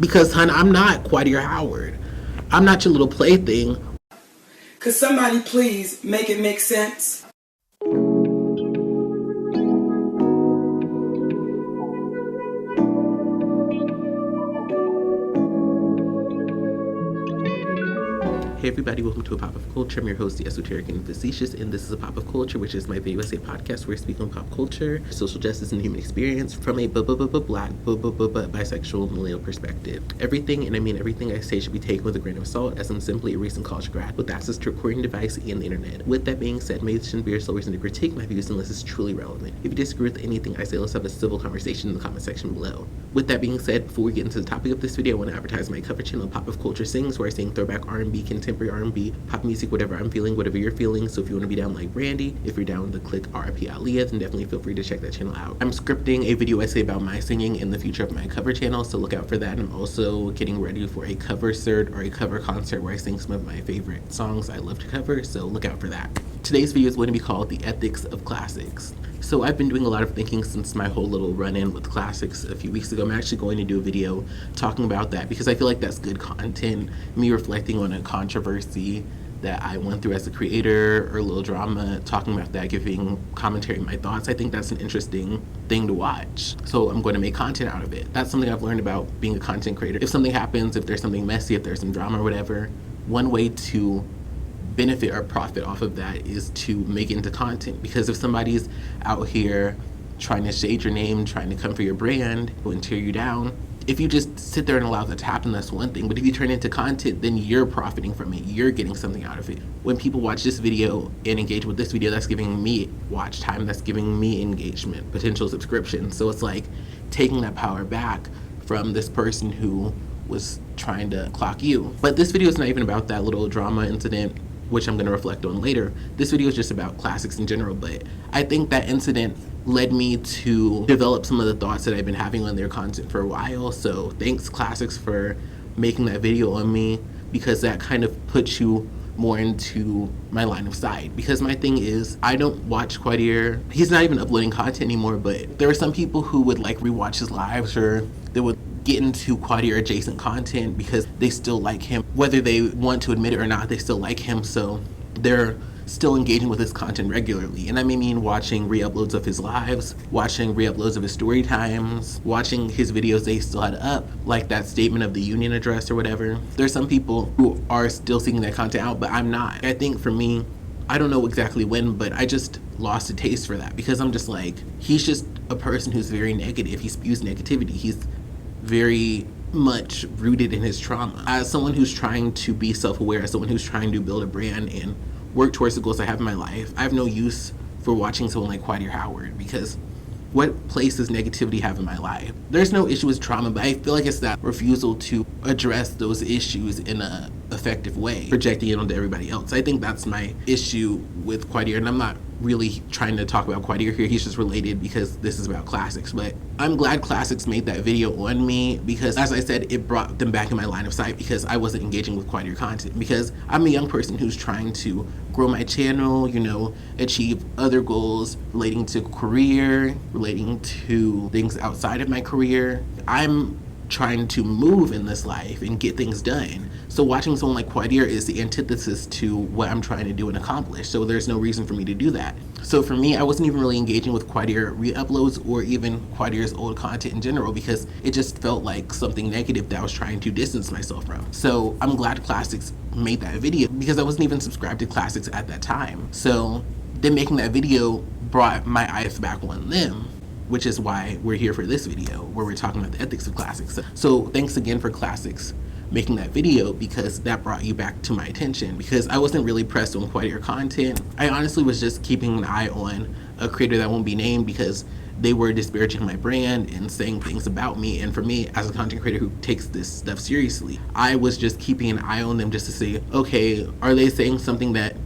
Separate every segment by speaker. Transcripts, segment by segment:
Speaker 1: Because, hun, I'm not Qaadir Howard. I'm not your little plaything.
Speaker 2: Could somebody please make it make sense?
Speaker 1: Hey everybody, welcome to A Pop of Culture. I'm your host, the Esoteric and Facetious, and this is A Pop of Culture, which is my video essay podcast where I speak on pop culture, social justice, and human experience from a Black, bisexual, millennial perspective. Everything, and I mean everything I say, should be taken with a grain of salt, as I'm simply a recent college grad with access to a recording device and the internet. With that being said, may shouldn't be your sole reason to critique my views unless it's truly relevant. If you disagree with anything I say, let's have a civil conversation in the comment section below. With that being said, before we get into the topic of this video, I want to advertise my cover channel, Pop of Culture Sings, where I sing throwback R&B, contemporary R&B, pop music, whatever I'm feeling, whatever you're feeling. So if you want to be down like Brandy, if you're down to click RIP Aaliyah, then definitely feel free to check that channel out. I'm scripting a video essay about my singing in the future of my cover channel, so look out for that. And I'm also getting ready for a cover cert or a cover concert where I sing some of my favorite songs I love to cover, so look out for that. Today's video is going to be called The Ethics of Classics. So I've been doing a lot of thinking since my whole little run-in with Qlassics a few weeks ago. I'm actually going to do a video talking about that because I feel like that's good content, me reflecting on a controversy that I went through as a creator, or a little drama, talking about that, giving commentary on my thoughts. I think that's an interesting thing to watch. So I'm going to make content out of it. That's something I've learned about being a content creator. If something happens, if there's something messy, if there's some drama or whatever, one way to benefit or profit off of that is to make it into content. Because if somebody's out here trying to shade your name, trying to come for your brand and tear you down, if you just sit there and allow that to happen, that's one thing. But if you turn it into content, then you're profiting from it. You're getting something out of it. When people watch this video and engage with this video, that's giving me watch time, that's giving me engagement, potential subscription. So it's like taking that power back from this person who was trying to clock you. But this video is not even about that little drama incident, which I'm going to reflect on later. This video is just about Qlassics in general, but I think that incident led me to develop some of the thoughts that I've been having on their content for a while. So thanks Qlassics for making that video on me, because that kind of puts you more into my line of sight. Because my thing is, I don't watch Qaadir. He's not even uploading content anymore, but there are some people who would like rewatch his lives, or they would get into Qaadir adjacent content because they still like him. Whether they want to admit it or not, they still like him, so they're still engaging with his content regularly. And I mean watching re-uploads of his lives, watching re-uploads of his story times, watching his videos they still had up, like that Statement of the Union address or whatever. There's some people who are still seeking that content out, but I'm not. I think for me, I don't know exactly when, but I just lost a taste for that, because I'm just like, he's just a person who's very negative. He spews negativity. He's very much rooted in his trauma. As someone who's trying to be self-aware, as someone who's trying to build a brand and work towards the goals I have in my life, I have no use for watching someone like Qaadir Howard, because what place does negativity have in my life? There's no issue with trauma, but I feel like it's that refusal to address those issues in a effective way, projecting it onto everybody else. I think that's my issue with Qaadir, and I'm not really trying to talk about Qaadir here. He's just related because this is about Qlassics. But I'm glad Qlassics made that video on me, because as I said, it brought them back in my line of sight, because I wasn't engaging with Qaadir content, because I'm a young person who's trying to grow my channel, you know, achieve other goals relating to career, relating to things outside of my career. I'm trying to move in this life and get things done. So watching someone like Qaadir is the antithesis to what I'm trying to do and accomplish. So there's no reason for me to do that. So for me, I wasn't even really engaging with Qaadir re-uploads or even Qaadir's old content in general, because it just felt like something negative that I was trying to distance myself from. So I'm glad Qlassics made that video, because I wasn't even subscribed to Qlassics at that time. So them making that video brought my eyes back on them, which is why we're here for this video, where we're talking about the ethics of Qlassics. So thanks again for Qlassics making that video, because that brought you back to my attention, because I wasn't really pressed on Qaadir content. I honestly was just keeping an eye on a creator that won't be named, because they were disparaging my brand and saying things about me. And for me, as a content creator who takes this stuff seriously, I was just keeping an eye on them just to say, okay, are they saying something that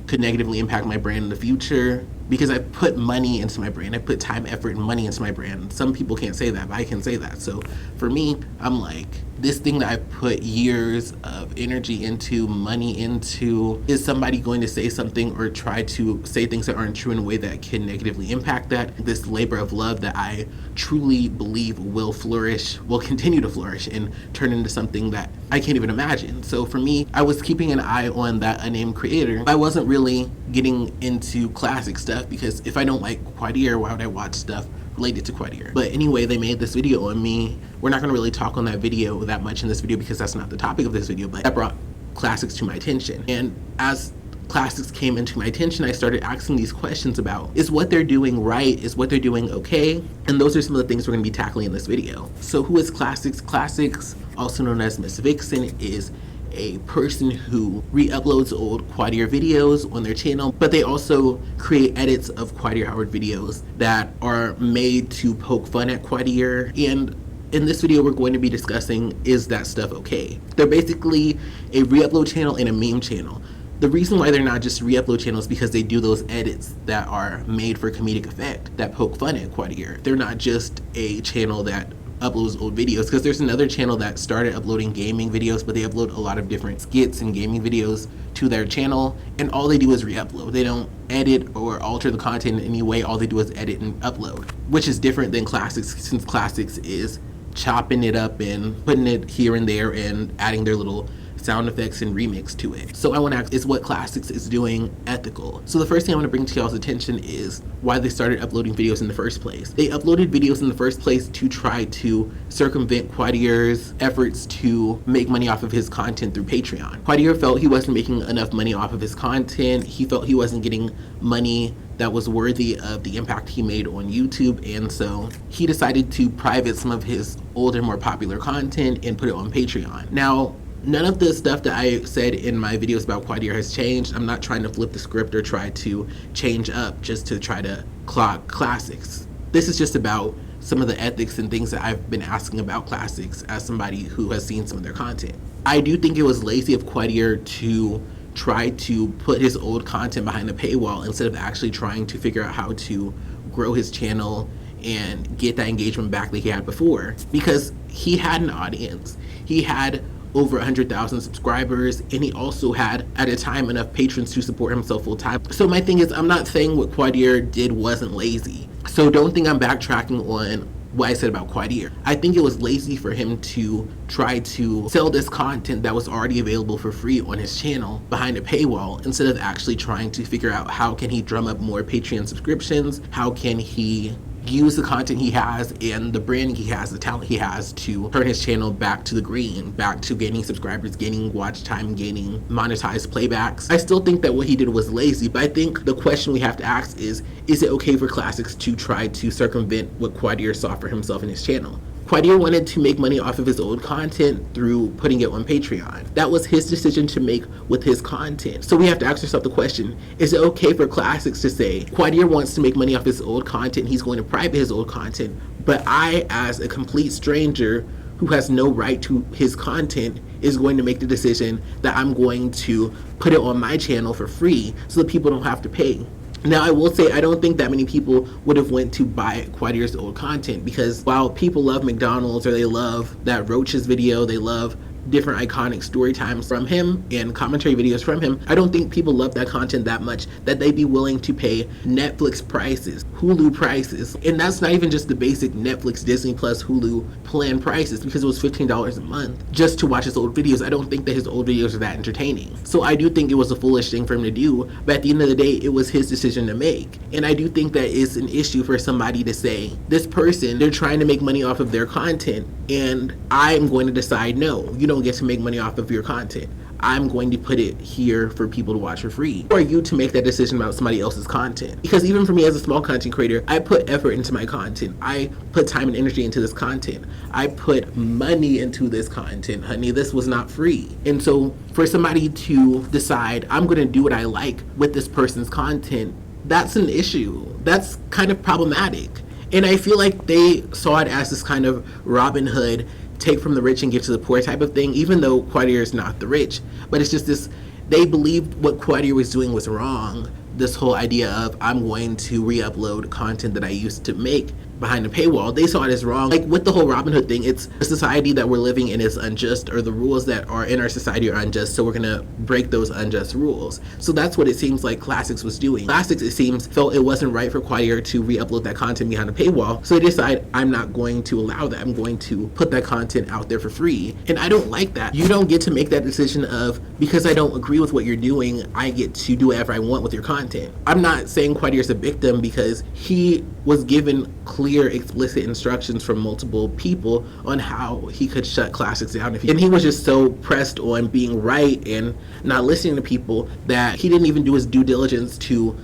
Speaker 1: could negatively impact my brand in the future? Because I put money into my brand. I put time, effort, and money into my brand. Some people can't say that, but I can say that. So for me, I'm like, this thing that I put years of energy into, money into, is somebody going to say something or try to say things that aren't true in a way that can negatively impact that? This labor of love that I truly believe will flourish, will continue to flourish and turn into something that I can't even imagine. So for me, I was keeping an eye on that unnamed creator. I wasn't really getting into classic stuff because if I don't like Qaadir, why would I watch stuff related to Qaadir? But anyway, they made this video on me. We're not going to really talk on that video that much in this video because that's not the topic of this video, but that brought Qlassics to my attention. And as Qlassics came into my attention, I started asking these questions about, is what they're doing right? Is what they're doing okay? And those are some of the things we're going to be tackling in this video. So who is Qlassics? Qlassics, also known as Miss Vixen, is a person who re-uploads old Qaadir videos on their channel, but they also create edits of Qaadir Howard videos that are made to poke fun at Qaadir. And in this video, we're going to be discussing, is that stuff okay? They're basically a re-upload channel and a meme channel. The reason why they're not just re-upload channels is because they do those edits that are made for comedic effect, that poke fun at Qaadir. They're not just a channel that uploads old videos, because there's another channel that started uploading gaming videos, but they upload a lot of different skits and gaming videos to their channel, and all they do is re-upload. They don't edit or alter the content in any way. All they do is edit and upload, which is different than Qlassics, since Qlassics is chopping it up and putting it here and there and adding their little sound effects and remix to it. So I want to ask, is what Qlassics is doing ethical? So the first thing I want to bring to y'all's attention is why they started uploading videos in the first place. They uploaded videos in the first place to try to circumvent Qaadir's efforts to make money off of his content through Patreon. Qaadir felt he wasn't making enough money off of his content. He felt he wasn't getting money that was worthy of the impact he made on YouTube, and so he decided to private some of his older, more popular content and put it on Patreon. Now, none of the stuff that I said in my videos about Qaadir has changed. I'm not trying to flip the script or try to change up just to try to clog Qlassics. This is just about some of the ethics and things that I've been asking about Qlassics as somebody who has seen some of their content. I do think it was lazy of Qaadir to try to put his old content behind a paywall instead of actually trying to figure out how to grow his channel and get that engagement back that he had before, because he had an audience. He had over 100,000 subscribers, and he also had, at a time, enough patrons to support himself full time. So my thing is, I'm not saying what Qaadir did wasn't lazy. So don't think I'm backtracking on what I said about Qaadir. I think it was lazy for him to try to sell this content that was already available for free on his channel behind a paywall, instead of actually trying to figure out how can he drum up more Patreon subscriptions, how can he use the content he has and the branding he has, the talent he has, to turn his channel back to the green, back to gaining subscribers, gaining watch time, gaining monetized playbacks. I still think that what he did was lazy, but I think the question we have to ask is it okay for Qlassics to try to circumvent what Qaadir saw for himself in his channel? Qaadir wanted to make money off of his old content through putting it on Patreon. That was his decision to make with his content. So we have to ask ourselves the question, is it okay for Qlassics to say, Qaadir wants to make money off his old content, he's going to private his old content, but I, as a complete stranger who has no right to his content, is going to make the decision that I'm going to put it on my channel for free so that people don't have to pay? Now, I will say, I don't think that many people would have went to buy Qaadir's old content, because while people love McDonald's, or they love that Roaches video, they love different iconic story times from him and commentary videos from him, I don't think people love that content that much that they'd be willing to pay Netflix prices, Hulu prices, and that's not even just the basic Netflix, Disney Plus, Hulu plan prices, because it was $15 a month just to watch his old videos. I don't think that his old videos are that entertaining. So I do think it was a foolish thing for him to do, but at the end of the day, it was his decision to make. And I do think that it's an issue for somebody to say, this person, they're trying to make money off of their content, and I'm going to decide, no, you don't get to make money off of your content. I'm going to put it here for people to watch for free. Or you to make that decision about somebody else's content. Because even for me as a small content creator, I put effort into my content. I put time and energy into this content. I put money into this content, honey. This was not free. And so for somebody to decide, I'm going to do what I like with this person's content, that's an issue. That's kind of problematic. And I feel like they saw it as this kind of Robin Hood, take from the rich and give to the poor type of thing, even though Qaadir is not the rich. But it's just this, they believed what Qaadir was doing was wrong. This whole idea of, I'm going to re-upload content that I used to make. behind a paywall, they saw it as wrong. Like with the whole Robin Hood thing, it's a society that we're living in is unjust, or the rules that are in our society are unjust, so we're gonna break those unjust rules. So that's what it seems like Qlassics was doing. Qlassics, it seems, felt it wasn't right for Qaadir to re-upload that content behind a paywall, so they decide, I'm not going to allow that. I'm going to put that content out there for free. And I don't like that. You don't get to make that decision of, because I don't agree with what you're doing, I get to do whatever I want with your content. I'm not saying Qaadir's a victim, because he was given clear, explicit instructions from multiple people on how he could shut Qlassics down. And he was just so pressed on being right and not listening to people that he didn't even do his due diligence to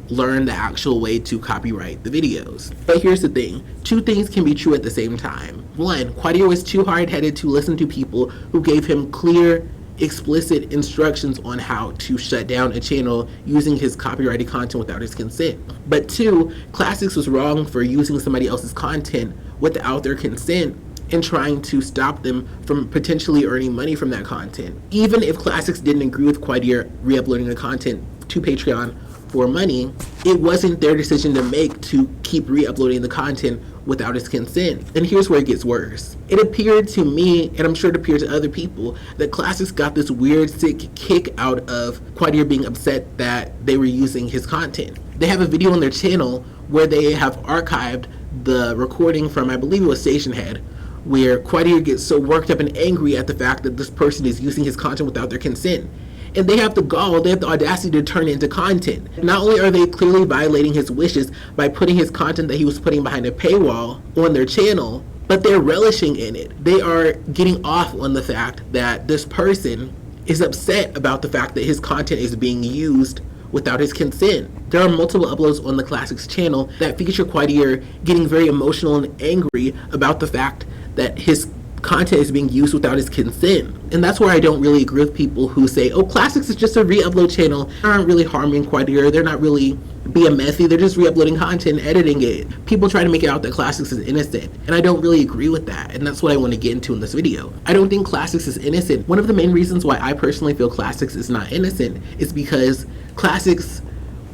Speaker 1: learn the actual way to copyright the videos. But here's the thing, two things can be true at the same time. One, Qaadir was too hard-headed to listen to people who gave him clear, explicit instructions on how to shut down a channel using his copyrighted content without his consent. But two, Qlassics was wrong for using somebody else's content without their consent and trying to stop them from potentially earning money from that content. Even if Qlassics didn't agree with Qaadir re-uploading the content to Patreon for money, it wasn't their decision to make to keep re-uploading the content without his consent. And here's where it gets worse. It appeared to me, and I'm sure it appeared to other people, that Qlassics got this weird, sick kick out of Qaadir being upset that they were using his content. They have a video on their channel where they have archived the recording from, I believe it was Station Head, where Qaadir gets so worked up and angry at the fact that this person is using his content without their consent. And they have the gall, they have the audacity to turn it into content. Not only are they clearly violating his wishes by putting his content that he was putting behind a paywall on their channel, but they're relishing in it. They are getting off on the fact that this person is upset about the fact that his content is being used without his consent. There are multiple uploads on the Qlassics channel that feature Qaadir getting very emotional and angry about the fact that his content is being used without his consent. And that's where I don't really agree with people who say, oh, Qlassics is just a re-upload channel. They aren't really harming Qaadir. They're not really being messy. They're just re-uploading content and editing it. People try to make it out that Qlassics is innocent. And I don't really agree with that. And that's what I want to get into in this video. I don't think Qlassics is innocent. One of the main reasons why I personally feel Qlassics is not innocent is because Qlassics,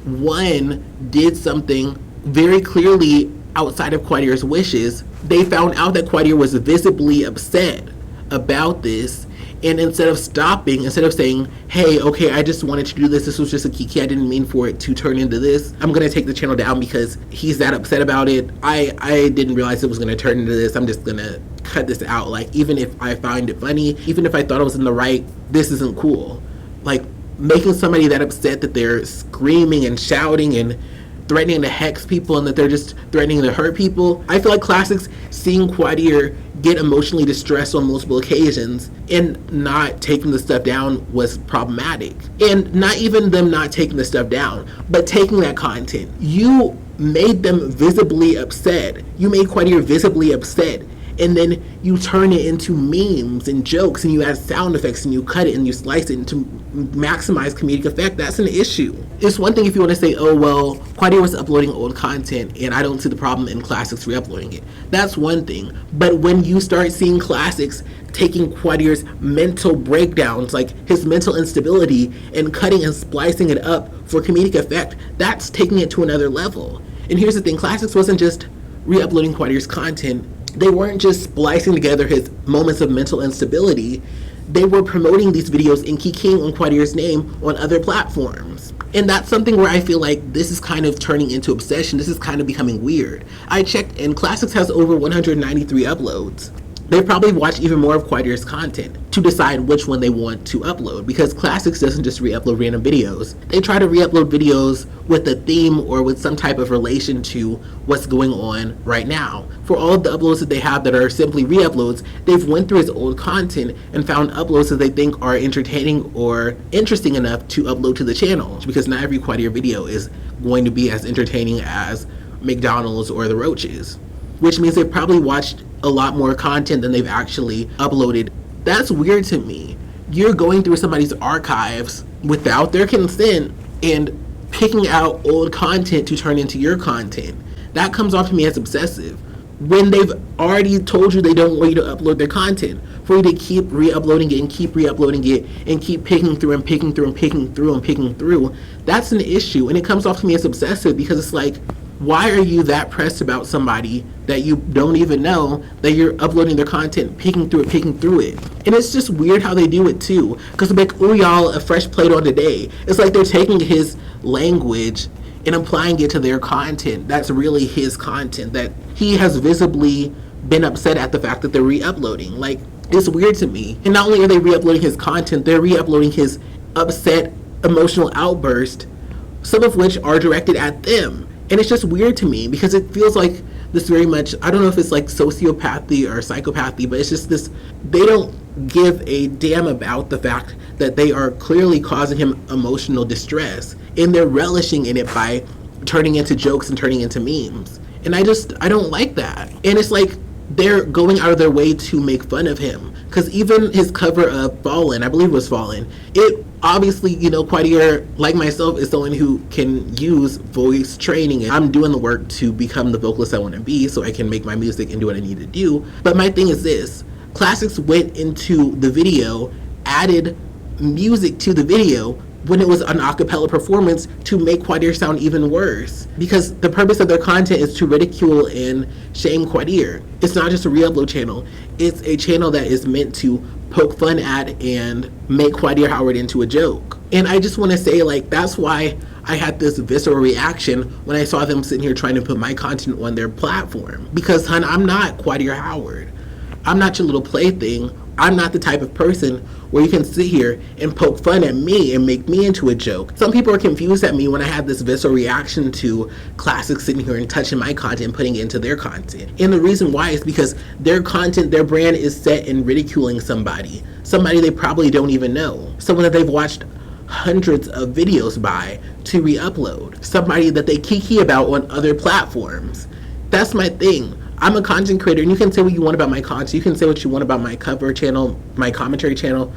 Speaker 1: one, did something very clearly outside of Qaadir's wishes. They found out that Qaadir was visibly upset about this, and instead of stopping, instead of saying, hey, okay, I just wanted to do this, this was just a kiki, I didn't mean for it to turn into this, I'm gonna take the channel down because he's that upset about it, I didn't realize it was gonna turn into this, I'm just gonna cut this out. Like, even if I find it funny, even if I thought I was in the right, this isn't cool. Like, making somebody that upset that they're screaming and shouting and threatening to hex people and that they're just threatening to hurt people. I feel like Qlassics, seeing Qaadir get emotionally distressed on multiple occasions and not taking the stuff down was problematic. And not even them not taking the stuff down, but taking that content. You made them visibly upset. You made Qaadir visibly upset. And then you turn it into memes and jokes, and you add sound effects, and you cut it and you slice it to maximize comedic effect. That's an issue. It's one thing if you want to say, oh, well, Qaadir was uploading old content and I don't see the problem in Qlassics re-uploading it. That's one thing. But when you start seeing Qlassics taking Qaadir's mental breakdowns, like his mental instability, and cutting and splicing it up for comedic effect, that's taking it to another level. And here's the thing, Qlassics wasn't just re-uploading Qaadir's content. They weren't just splicing together his moments of mental instability. They were promoting these videos and keying on Qaadir's name on other platforms. And that's something where I feel like this is kind of turning into obsession. This is kind of becoming weird. I checked and Qlassics has over 193 uploads. They probably watch even more of Qaadir's content to decide which one they want to upload, because Qlassics doesn't just re-upload random videos. They try to re-upload videos with a theme or with some type of relation to what's going on right now. For all of the uploads that they have that are simply re-uploads, they've went through his old content and found uploads that they think are entertaining or interesting enough to upload to the channel, because not every Qaadir video is going to be as entertaining as McDonald's or the Roaches, which means they've probably watched a lot more content than they've actually uploaded. That's weird to me. You're going through somebody's archives without their consent and picking out old content to turn into your content. That comes off to me as obsessive, when they've already told you they don't want you to upload their content, for you to keep re-uploading it and keep re-uploading it and keep picking through and picking through and picking through and picking through. That's an issue, and it comes off to me as obsessive, because it's like, Why are you that pressed about somebody that you don't even know, that you're uploading their content, picking through it? And it's just weird how they do it too. Because like, oh y'all, a fresh plate on today. It's like they're taking his language and applying it to their content. That's really his content that he has visibly been upset at the fact that they're re-uploading. Like, it's weird to me. And not only are they re-uploading his content, they're re-uploading his upset emotional outburst, some of which are directed at them. And it's just weird to me because it feels like this very much, I don't know if it's like sociopathy or psychopathy, but it's just this, they don't give a damn about the fact that they are clearly causing him emotional distress, and they're relishing in it by turning into jokes and turning into memes. And I don't like that. And it's like they're going out of their way to make fun of him. Because even his cover of Fallen, I believe it was Fallen, it obviously, you know, Qaadir, like myself, is someone who can use voice training, and I'm doing the work to become the vocalist I want to be so I can make my music and do what I need to do. But my thing is this, Qlassics went into the video, added music to the video when it was an a cappella performance to make Qaadir sound even worse. Because the purpose of their content is to ridicule and shame Qaadir. It's not just a re-upload channel. It's a channel that is meant to poke fun at and make Qaadir Howard into a joke. And I just want to say, like, that's why I had this visceral reaction when I saw them sitting here trying to put my content on their platform. Because, hun, I'm not Qaadir Howard. I'm not your little plaything. I'm not the type of person where you can sit here and poke fun at me and make me into a joke. Some people are confused at me when I had this visceral reaction to Qlassics sitting here and touching my content and putting it into their content. And the reason why is because their content, their brand is set in ridiculing somebody they probably don't even know, someone that they've watched hundreds of videos by to re-upload, somebody that they kiki about on other platforms. That's my thing. I'm a content creator, and you can say what you want about my content. You can say what you want about my cover channel, my commentary channel,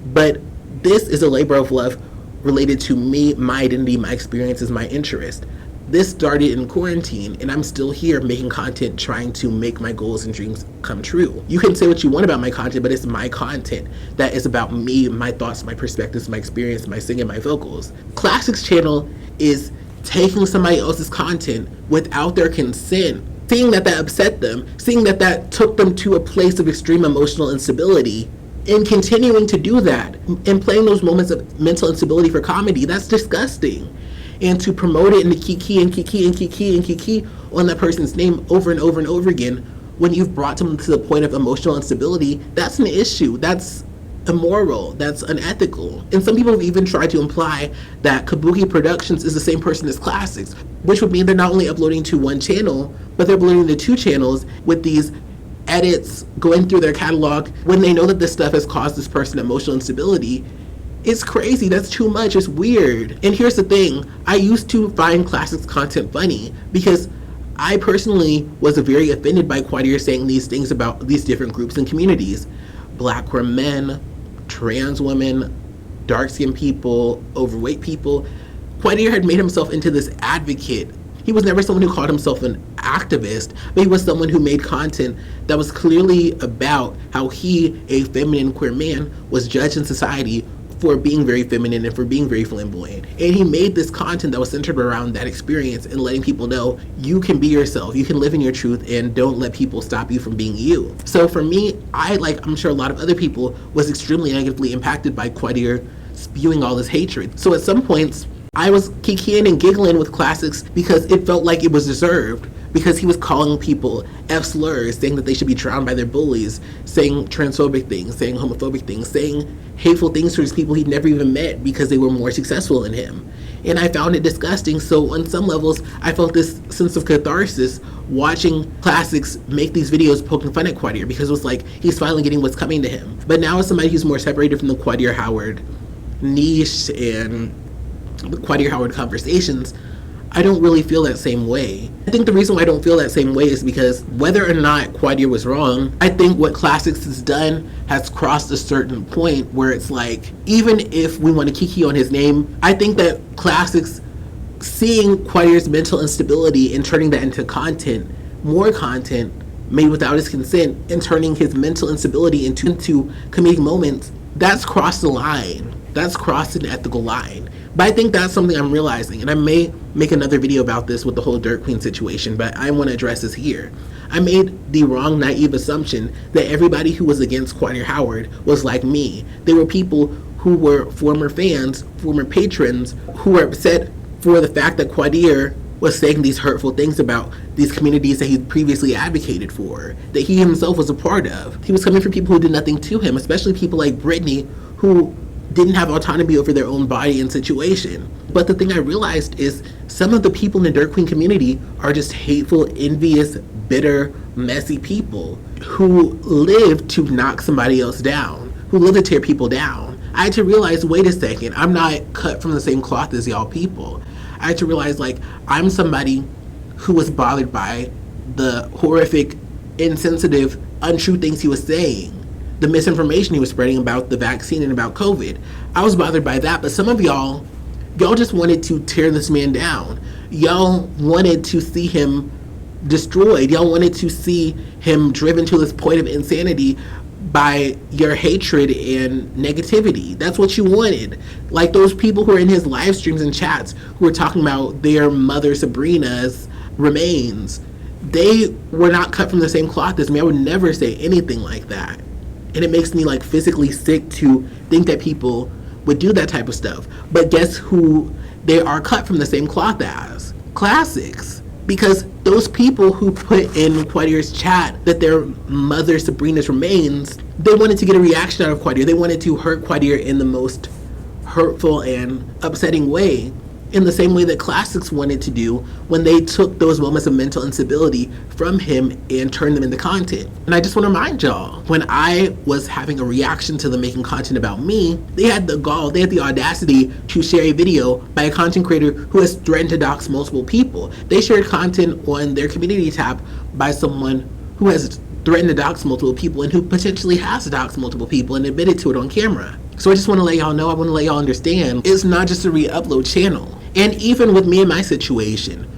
Speaker 1: but this is a labor of love related to me, my identity, my experiences, my interest. This started in quarantine, and I'm still here making content, trying to make my goals and dreams come true. You can say what you want about my content, but it's my content that is about me, my thoughts, my perspectives, my experience, my singing, my vocals. Qlassics channel is taking somebody else's content without their consent, seeing that upset them, seeing that took them to a place of extreme emotional instability, and continuing to do that and playing those moments of mental instability for comedy. That's disgusting. And to promote it and to kiki on that person's name over and over and over again when you've brought them to the point of emotional instability, that's an issue. That's immoral. That's unethical. And some people have even tried to imply that Kabuki Productions is the same person as Qlassics, which would mean they're not only uploading to one channel, but they're uploading to two channels with these edits going through their catalog when they know that this stuff has caused this person emotional instability. It's crazy. That's too much. It's weird. And here's the thing. I used to find Qlassics content funny because I personally was very offended by Qaadir saying these things about these different groups and communities. Black queer men, trans women, dark-skinned people, overweight people. Qaadir had made himself into this advocate. He was never someone who called himself an activist, but he was someone who made content that was clearly about how he, a feminine queer man, was judged in society for being very feminine and for being very flamboyant. And he made this content that was centered around that experience and letting people know you can be yourself, you can live in your truth, and don't let people stop you from being you. So for me, I'm sure a lot of other people, was extremely negatively impacted by Qaadir spewing all this hatred. So at some points, I was kikiing and giggling with Qlassics because it felt like it was deserved, because he was calling people F slurs, saying that they should be drowned by their bullies, saying transphobic things, saying homophobic things, saying hateful things towards people he'd never even met because they were more successful than him. And I found it disgusting. So on some levels, I felt this sense of catharsis watching Qlassics make these videos poking fun at Qaadir, because it was like he's finally getting what's coming to him. But now as somebody who's more separated from the Qaadir Howard niche and the Qaadir Howard conversations, I don't really feel that same way. I think the reason why I don't feel that same way is because whether or not Qaadir was wrong, I think what Qlassics has done has crossed a certain point where it's like, even if we want to kiki on his name, I think that Qlassics, seeing Qaadir's mental instability and turning that into content, more content made without his consent, and turning his mental instability into comedic moments, that's crossed the line. That's crossed an ethical line. But I think that's something I'm realizing, and I may make another video about this with the whole Dirt Queen situation, but I want to address this here. I made the wrong, naive assumption that everybody who was against Qaadir Howard was like me. They were people who were former fans, former patrons, who were upset for the fact that Qaadir was saying these hurtful things about these communities that he previously advocated for, that he himself was a part of. He was coming from people who did nothing to him, especially people like Brittany, who didn't have autonomy over their own body and situation. But the thing I realized is some of the people in the Dirt Queen community are just hateful, envious, bitter, messy people who live to knock somebody else down, who live to tear people down. I had to realize, wait a second, I'm not cut from the same cloth as y'all people. I had to realize, like, I'm somebody who was bothered by the horrific, insensitive, untrue things he was saying, the misinformation he was spreading about the vaccine and about COVID. I was bothered by that, but some of y'all just wanted to tear this man down. Y'all wanted to see him destroyed. Y'all wanted to see him driven to this point of insanity by your hatred and negativity. That's what you wanted. Like those people who are in his live streams and chats who were talking about their mother Sabrina's remains. They were not cut from the same cloth as me. I would never say anything like that. And it makes me like physically sick to think that people would do that type of stuff. But guess who they are cut from the same cloth as? Qlassics. Because those people who put in Qaadir's chat that their mother Sabrina's remains, they wanted to get a reaction out of Qaadir. They wanted to hurt Qaadir in the most hurtful and upsetting way, in the same way that Qlassics wanted to do when they took those moments of mental instability from him and turned them into content. And I just want to remind y'all, when I was having a reaction to them making content about me, they had the gall, they had the audacity to share a video by a content creator who has threatened to dox multiple people. They shared content on their community tab by someone who has threatened to dox multiple people and who potentially has doxed multiple people and admitted to it on camera. So I just want to let y'all know, I want to let y'all understand, it's not just a Reupload channel. And even with me and my situation,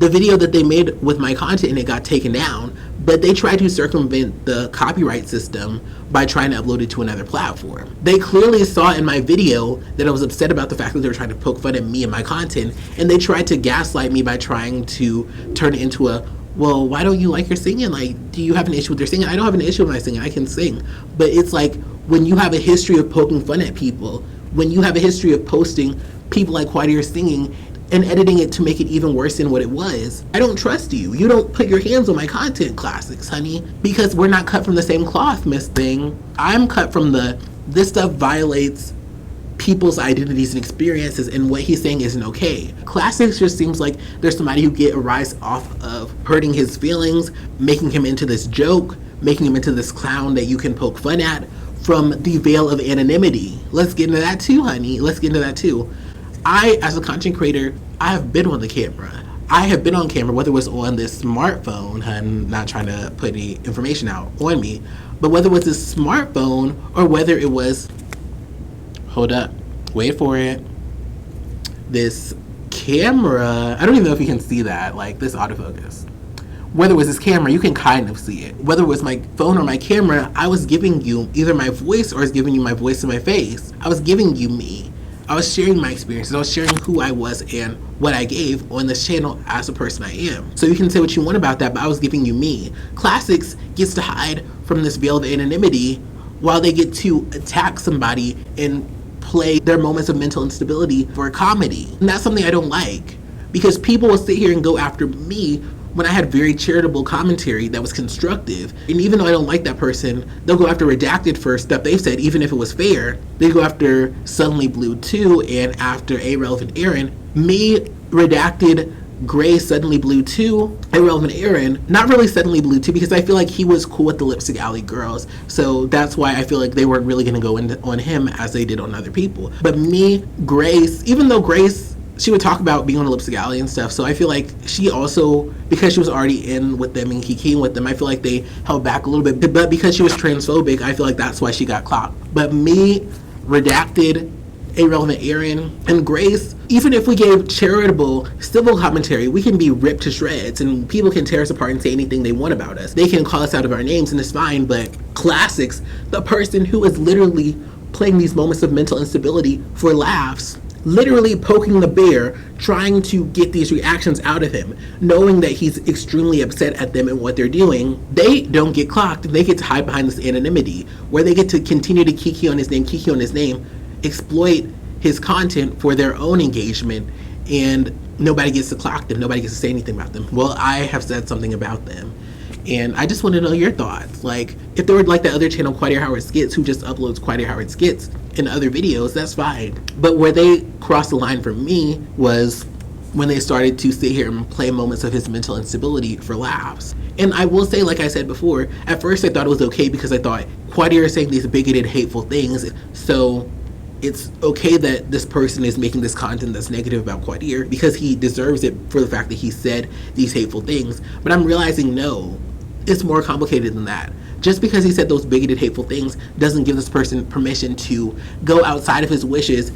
Speaker 1: the video that they made with my content and it got taken down, but they tried to circumvent the copyright system by trying to upload it to another platform. They clearly saw in my video that I was upset about the fact that they were trying to poke fun at me and my content, and they tried to gaslight me by trying to turn it into a, well, why don't you like your singing? Like, do you have an issue with your singing? I don't have an issue with my singing, I can sing. But it's like, when you have a history of poking fun at people, when you have a history of posting people like Qaadir singing and editing it to make it even worse than what it was, I don't trust you. You don't put your hands on my content, Qlassics, honey, because we're not cut from the same cloth, Miss Thing. I'm cut from this stuff violates people's identities and experiences, and what he's saying isn't okay. Qlassics just seems like there's somebody who get a rise off of hurting his feelings, making him into this joke, making him into this clown that you can poke fun at from the veil of anonymity. Let's get into that too, honey. Let's get into that too. I, as a content creator, I have been on the camera. I have been on camera, whether it was on this smartphone, I'm not trying to put any information out on me, but whether it was this smartphone or whether it was, hold up, wait for it, this camera, I don't even know if you can see that, like this autofocus. Whether it was this camera, you can kind of see it. Whether it was my phone or my camera, I was giving you either my voice or I was giving you my voice and my face. I was giving you me. I was sharing my experiences. I was sharing who I was and what I gave on this channel as the person I am. So you can say what you want about that, but I was giving you me. Qlassics gets to hide from this veil of anonymity while they get to attack somebody and play their moments of mental instability for a comedy. And that's something I don't like, because people will sit here and go after me when I had very charitable commentary that was constructive. And even though I don't like that person, they'll go after Redacted for stuff they've said, even if it was fair. They go after Suddenly Blue 2 and after Irrelevant Aaron. Me, Redacted, Gray, Suddenly Blue 2, Irrelevant Aaron, not really Suddenly Blue 2, because I feel like he was cool with the Lipstick Alley girls. So that's why I feel like they weren't really gonna go on him as they did on other people. But me, Grace, even though Grace, she would talk about being on the Lipstick Alley and stuff, so I feel like she also, because she was already in with them and kikiing with them, I feel like they held back a little bit. But because she was transphobic, I feel like that's why she got clocked. But me, Redacted, Irrelevant Aaron, and Grace, even if we gave charitable civil commentary, we can be ripped to shreds and people can tear us apart and say anything they want about us. They can call us out of our names and it's fine, but Qlassics, the person who is literally playing these moments of mental instability for laughs, literally poking the bear, trying to get these reactions out of him, knowing that he's extremely upset at them and what they're doing. They don't get clocked. They get to hide behind this anonymity, where they get to continue to kiki on his name, exploit his content for their own engagement, and nobody gets to clock them. Nobody gets to say anything about them. Well, I have said something about them. And I just want to know your thoughts. Like, if they were like the other channel, Qaadir Howard Skits, who just uploads Qaadir Howard Skits in other videos, that's fine. But where they crossed the line for me was when they started to sit here and play moments of his mental instability for laughs. And I will say, like I said before, at first I thought it was okay because I thought Qaadir is saying these bigoted, hateful things, so it's okay that this person is making this content that's negative about Qaadir because he deserves it for the fact that he said these hateful things. But I'm realizing, no, it's more complicated than that. Just because he said those bigoted, hateful things doesn't give this person permission to go outside of his wishes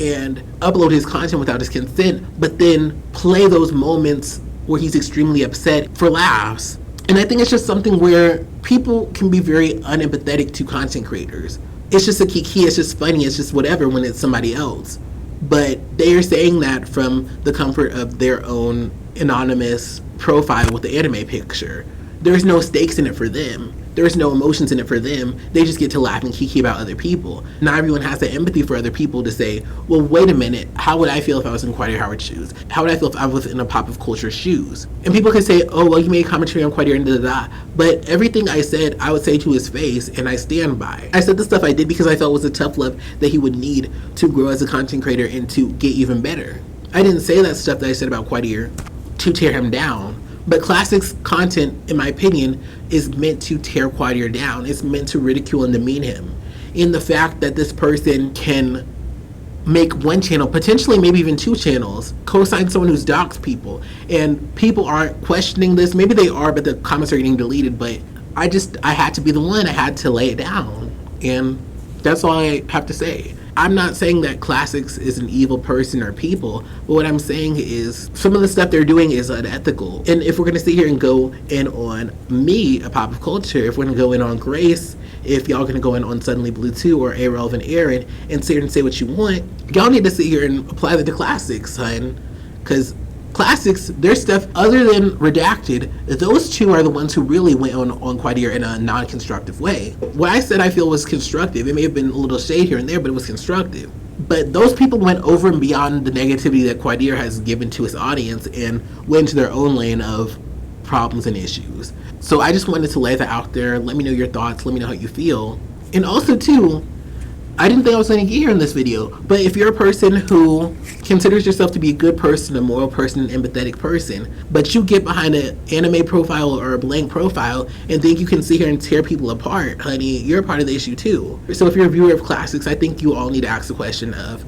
Speaker 1: and upload his content without his consent, but then play those moments where he's extremely upset for laughs. And I think it's just something where people can be very unempathetic to content creators. It's just a kiki, it's just funny, it's just whatever when it's somebody else. But they are saying that from the comfort of their own anonymous profile with the anime picture. There's no stakes in it for them. There's no emotions in it for them. They just get to laugh and kiki about other people. Not everyone has the empathy for other people to say, well, wait a minute, how would I feel if I was in Qaadir Howard's shoes? How would I feel if I was in a pop of culture's shoes? And people can say, oh, well, you made a commentary on Qaadir and da-da-da. But everything I said, I would say to his face, and I stand by. I said the stuff I did because I felt was a tough love that he would need to grow as a content creator and to get even better. I didn't say that stuff that I said about Qaadir to tear him down. But Qlassics content, in my opinion, is meant to tear Qaadir down. It's meant to ridicule and demean him. In the fact that this person can make one channel, potentially maybe even two channels, co-sign someone who's doxed people, and people aren't questioning this. Maybe they are, but the comments are getting deleted. But I had to be the one. I had to lay it down. And that's all I have to say. I'm not saying that Qlassics is an evil person or people, but what I'm saying is some of the stuff they're doing is unethical. And if we're going to sit here and go in on me, a pop of culture, if we're going to go in on Grace, if y'all going to go in on Suddenly Blue 2 or Irrelevant Aaron and sit here and say what you want, y'all need to sit here and apply that to Qlassics, son. Because Qlassics, their stuff, other than Redacted, those two are the ones who really went on Qaadir in a non-constructive way. What I said I feel was constructive. It may have been a little shade here and there, but it was constructive. But those people went over and beyond the negativity that Qaadir has given to his audience and went into their own lane of problems and issues. So I just wanted to lay that out there. Let me know your thoughts. Let me know how you feel. And also, too, I didn't think I was going to get here in this video, but if you're a person who considers yourself to be a good person, a moral person, an empathetic person, but you get behind an anime profile or a blank profile and think you can sit here and tear people apart, honey, you're a part of the issue too. So if you're a viewer of Qlassics, I think you all need to ask the question of,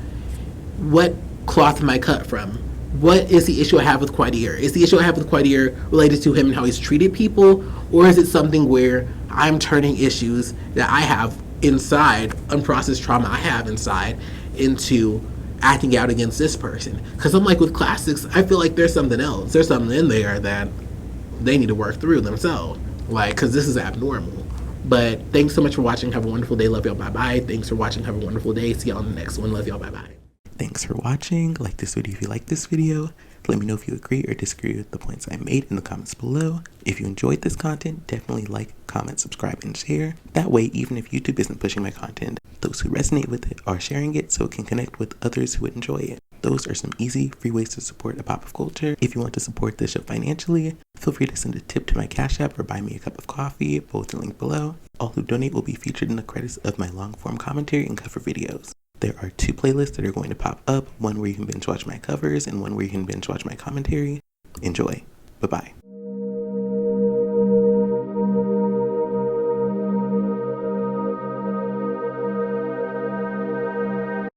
Speaker 1: what cloth am I cut from? What is the issue I have with Qaadir? Is the issue I have with Qaadir related to him and how he's treated people? Or is it something where I'm turning issues that I have inside, unprocessed trauma I have inside, into acting out against this person? Because I'm like, with Qlassics, I feel like there's something else. There's something in there that they need to work through themselves. Like, because this is abnormal. But thanks so much for watching. Have a wonderful day. Love y'all. Bye-bye. Thanks for watching. Have a wonderful day. See y'all in the next one. Love y'all. Bye-bye. Thanks for watching. Like this video if you like this video. Let me know if you agree or disagree with the points I made in the comments below. If you enjoyed this content, definitely like, comment, subscribe, and share. That way, even if YouTube isn't pushing my content, those who resonate with it are sharing it so it can connect with others who would enjoy it. Those are some easy, free ways to support a pop of culture. If you want to support this show financially, feel free to send a tip to my Cash App or buy me a cup of coffee, both are linked below. All who donate will be featured in the credits of my long-form commentary and cover videos. There are 2 playlists that are going to pop up, one where you can binge watch my covers and one where you can binge watch my commentary. Enjoy. Bye-bye.